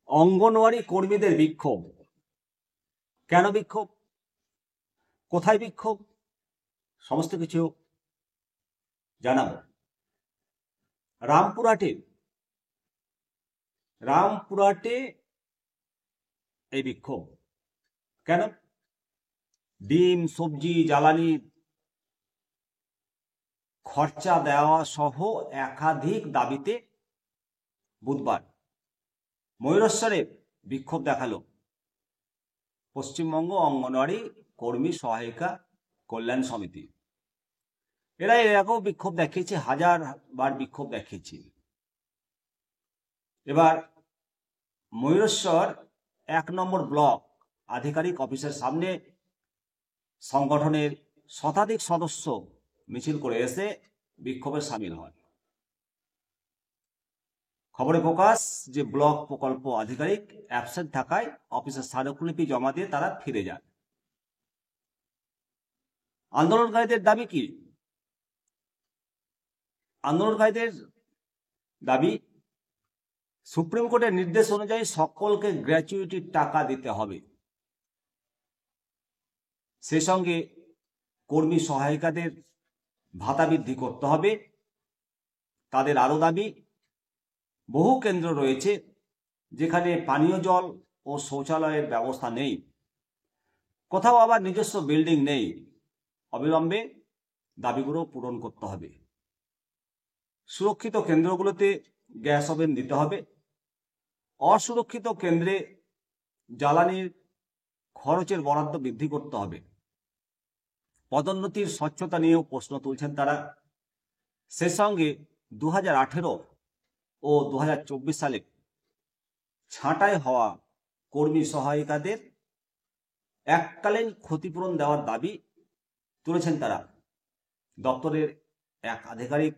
অঙ্গনওয়াড়ি কর্মীদের বিক্ষোভ। কেন বিক্ষোভ, কোথায় বিক্ষোভ, সমস্ত কিছু জানাবো। রামপুরহাটে এই বিক্ষোভ কেন? ডিম, সবজি, জ্বালানি খরচা দেওয়া সহ একাধিক দাবিতে বুধবার ময়ূরেশ্বরে বিক্ষোভ দেখালো পশ্চিমবঙ্গ অঙ্গনওয়াড়ি কর্মী সহায়িকা কল্যাণ সমিতি। এরা এর আগেও বিক্ষোভ দেখিয়েছে, হাজারবার বিক্ষোভ দেখিয়েছে। এবার ময়ূরেশ্বর 1 নম্বর ব্লক আধিকারিক অফিসের সামনে সংগঠনের শতাধিক সদস্য মিছিল করে এসে বিক্ষোভে সামিল হয়। খবরে প্রকাশ যে ব্লক প্রকল্প আধিকারিক অ্যাবসেন্ট থাকায় অফিসের স্মারকলিপি জমা দিয়ে তারা ফিরে যান। আন্দোলনকারীদের দাবি কি? আন্দোলনকারীদের দাবি সুপ্রিম কোর্টের নির্দেশ অনুযায়ী সকলকে গ্র্যাচুইটির টাকা দিতে হবে। সেই সঙ্গে কর্মী সহায়িকাদের ভাতা বৃদ্ধি করতে হবে। তাদের আরো দাবি, বহু কেন্দ্র রয়েছে যেখানে পানীয় জল ও শৌচালয়ের ব্যবস্থা নেই, কোথাও আবার নিজস্ব বিল্ডিং নেই। অবিলম্বে দাবিগুলো পূরণ করতে হবে। সুরক্ষিত কেন্দ্রগুলোতে গ্যাস ওভেন দিতে হবে। অসুরক্ষিত কেন্দ্রে জ্বালানির খরচের বরাদ্দ বৃদ্ধি করতে হবে। পদোন্নতির স্বচ্ছতা নিয়েও প্রশ্ন তুলছেন তারা। সে সঙ্গে 2018 ও 2024 সালে ছাঁটাই হওয়া কর্মী সহায়িকাদের এককালীন ক্ষতিপূরণ দেওয়ার দাবি তুলেছেন তারা। দপ্তরের এক আধিকারিক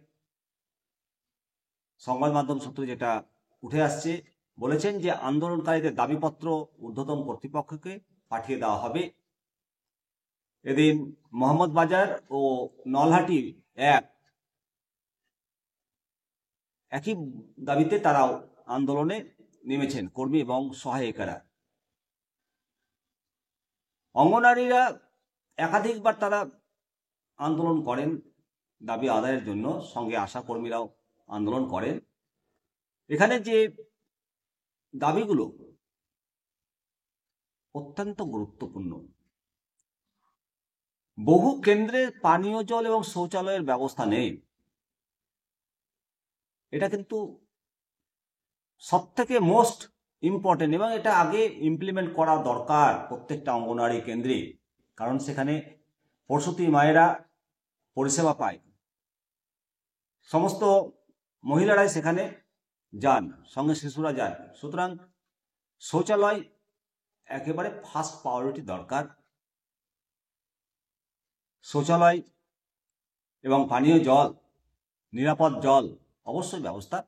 সংবাদ মাধ্যম সূত্রে যেটা উঠে আসছে, বলেছেন যে আন্দোলনকারীদের দাবিপত্র ঊর্ধ্বতন কর্তৃপক্ষকে পাঠিয়ে দেওয়া হবে। এদিন মোহাম্মদবাজার ও নলহাটি একই দাবিতে তারাও আন্দোলনে নেমেছেন কর্মী এবং সহায়িকারা। অঙ্গনারীরা একাধিকবার তারা আন্দোলন করেন দাবি আদায়ের জন্য, সঙ্গে আশা কর্মীরাও আন্দোলন করেন। এখানে যে দাবিগুলো অত্যন্ত গুরুত্বপূর্ণ। বহু কেন্দ্রে পানীয় জল এবং শৌচালয়ের ব্যবস্থা নেই। এটা কিন্তু সব থেকে মোস্ট ইম্পর্টেন্ট এবং এটা আগে ইমপ্লিমেন্ট করা দরকার প্রত্যেকটা অঙ্গনওয়াড়ি কেন্দ্রে, কারণ সেখানে প্রসূতি মায়েরা পরিষেবা পায়। সমস্ত মহিলারাই সেখানে যান, সঙ্গে শিশুরা যান। সুতরাং শৌচালয় একেবারে ফার্স্ট প্রায়োরিটি দরকার। শৌচালয় এবং পানীয় জল, নিরাপদ জল অবশ্যই ব্যবস্থা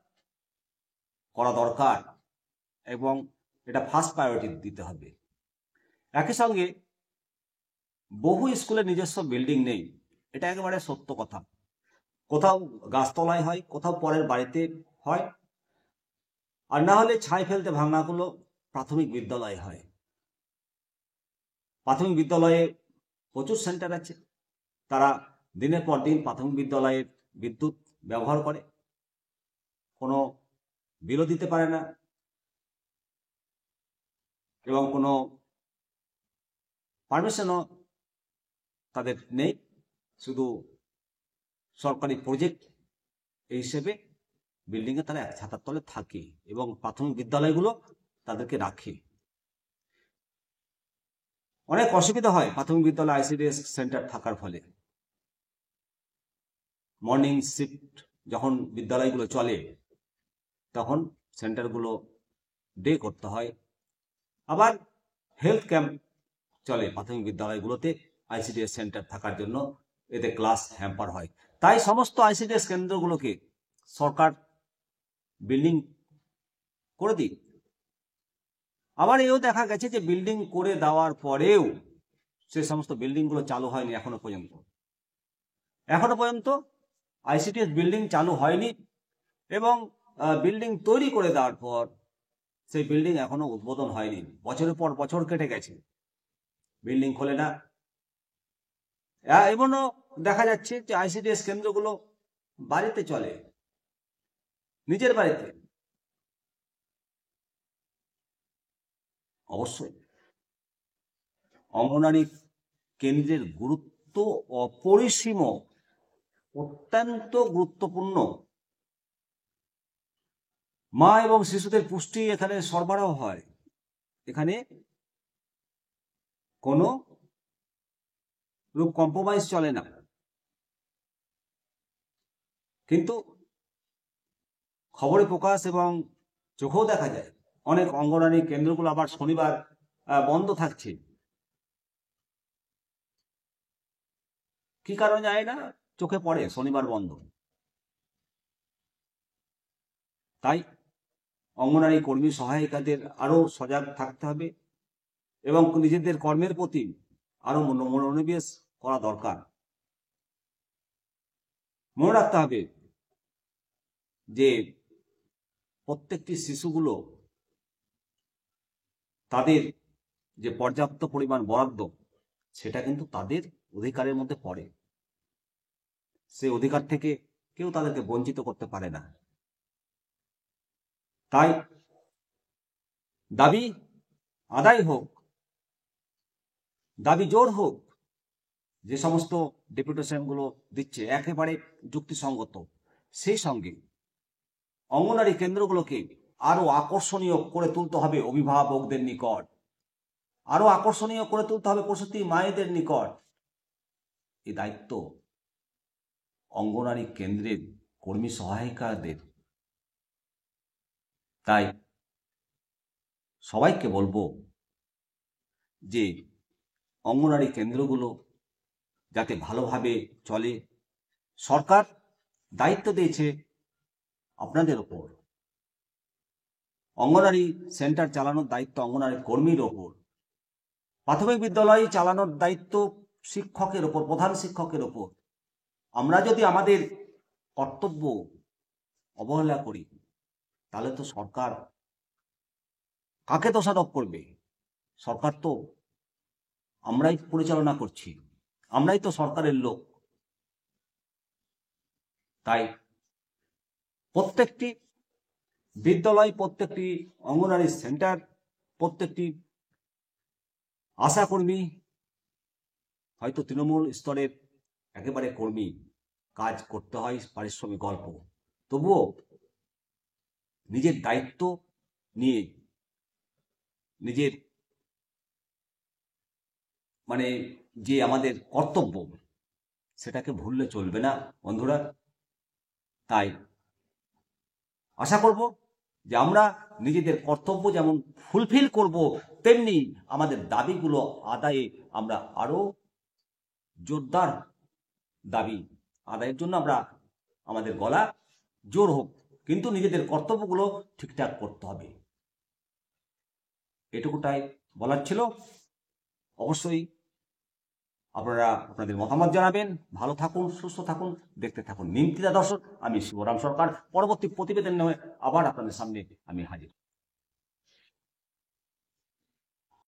করা দরকার এবং এটা ফার্স্ট প্রায়োরিটি দিতে হবে। একই সঙ্গে বহু স্কুলে নিজস্ব বিল্ডিং নেই, এটা একেবারে সত্য কথা। কোথাও গাছতলায় হয়, কোথাও পরের বাড়িতে হয়, আর না হলে ছাই ফেলতে ভাঙাগুলো প্রাথমিক বিদ্যালয় হয়। প্রাথমিক বিদ্যালয়ে প্রচুর সেন্টার আছে, তারা দিনের পর দিন প্রাথমিক বিদ্যালয়ের বিদ্যুৎ ব্যবহার করে, কোনো বিলও দিতে পারে না এবং কোনো পারমিশনও তাদের নেই। শুধু সরকারি প্রজেক্ট এই হিসেবে বিল্ডিংয়ে তারা এক ছাতার তলে থাকে এবং প্রাথমিক বিদ্যালয়গুলো তাদেরকে রাখে। অনেক অসুবিধা হয় প্রাথমিক বিদ্যালয় আইসিডিএস সেন্টার থাকার ফলে। মর্নিং শিফট যখন বিদ্যালয়গুলো চলে তখন সেন্টারগুলো ডে করতে হয়। আবার হেলথ ক্যাম্প চলে প্রাথমিক বিদ্যালয়গুলোতে আইসিডিএস সেন্টার থাকার জন্য, এতে ক্লাস হ্যাম্পার হয়। তাই সমস্ত আইসিডিএস কেন্দ্রগুলোকে সরকার বিল্ডিং করে দিক। আবার এও দেখা গেছে যে বিল্ডিং করে দেওয়ার পরেও সে সমস্ত বিল্ডিংগুলো চালু হয়নি এখনো পর্যন্ত আইসিডিএস বিল্ডিং চালু হয়নি এবং বিল্ডিং তৈরি করে দেওয়ার পর সেই বিল্ডিং এখনো উদ্বোধন হয়নি, বছরের পর বছর কেটে গেছে, বিল্ডিং খোলে না। এমনও দেখা যাচ্ছে যে আইসিডিএস কেন্দ্রগুলো বাড়িতে চলে, নিজের বাড়িতে। অবশ্যই অঙ্গনারী কেন্দ্রের গুরুত্ব অপরিসীম, অত্যন্ত গুরুত্বপূর্ণ। মা এবং শিশুদের পুষ্টি এখানে সরবরাহ হয়, এখানে কোনো রূপ কম্প্রোমাইজ চলে না। কিন্তু খবরে প্রকাশ এবং চোখেও দেখা যায় অনেক অঙ্গনারী কেন্দ্রগুলো আবার শনিবার বন্ধ থাকছে। কি কারণে যায় না, চোখে পড়ে শনিবার বন্ধ। তাই অঙ্গনারী কর্মী সহায়িকাদের আরো সজাগ থাকতে হবে এবং নিজেদের কর্মের প্রতি আরো মনোনিবেশ করা দরকার। মনে রাখতে হবে যে প্রত্যেকটি শিশুগুলো তাদের যে পর্যাপ্ত পরিমাণ বরাদ্দ, সেটা কিন্তু তাদের অধিকারের মধ্যে পড়ে। সেই অধিকার থেকে কেউ তাদেরকে বঞ্চিত করতে পারে না। তাই দাবি আদায় হোক, দাবি জোর হোক, যে সমস্ত ডেপুটেশনগুলো দিচ্ছে একেবারে যুক্তিসঙ্গত। সেই সঙ্গে অঙ্গনারী কেন্দ্রগুলোকে আরো আকর্ষণীয় করে তুলতে হবে অভিভাবকদের নিকট, আরো আকর্ষণীয় করে তুলতে হবে প্রসূতি মায়েদের নিকট। এই দায়িত্ব অঙ্গনারী কেন্দ্রের কর্মী সহায়িকাদের। তাই সবাইকে বলবো যে অঙ্গনারী কেন্দ্রগুলো যাতে ভালোভাবে চলে, সরকার দায়িত্ব দিয়েছে আপনাদের ওপর। অঙ্গনারী সেন্টার চালানোর দায়িত্ব অঙ্গনারী কর্মীর ওপর, প্রাথমিক বিদ্যালয় চালানোর দায়িত্ব শিক্ষকের ওপর, প্রধান শিক্ষকের ওপর। আমরা যদি আমাদের কর্তব্য অবহেলা করি, তাহলে তো সরকার কাকে দোষারোপ করবে? সরকার তো আমরাই পরিচালনা করছি, আমরাই তো সরকারের লোক। তাই প্রত্যেকটি বিদ্যালয়, প্রত্যেকটি অঙ্গনারী সেন্টার, প্রত্যেকটি আশাকর্মী, হয়তো তৃণমূল স্তরের একেবারে কর্মী, কাজ করতে হয় পারিশ্রমিক অল্প, তবুও নিজের দায়িত্ব নিয়ে নিজের যে আমাদের কর্তব্য, সেটাকে ভুললে চলবে না বন্ধুরা। তাই আশা করব যে আমরা নিজেদের কর্তব্য যেমন ফুলফিল করব, তেমনি আমাদের দাবিগুলো আদায়ে আমরা আরো জোরদার দাবি আদায়ের জন্য আমরা আমাদের গলা জোর হোক, কিন্তু নিজেদের কর্তব্যগুলো ঠিকঠাক করতে হবে। এটুকুটাই বলার ছিল। অবশ্যই আপনারা আপনাদের মতামত জানাবেন। ভালো থাকুন, সুস্থ থাকুন, দেখতে থাকুন নিমতিদা দর্শক। আমি শিবরাম সরকার। পরবর্তী প্রতিবেদন নিয়ে আবার আপনাদের সামনে আমি হাজির।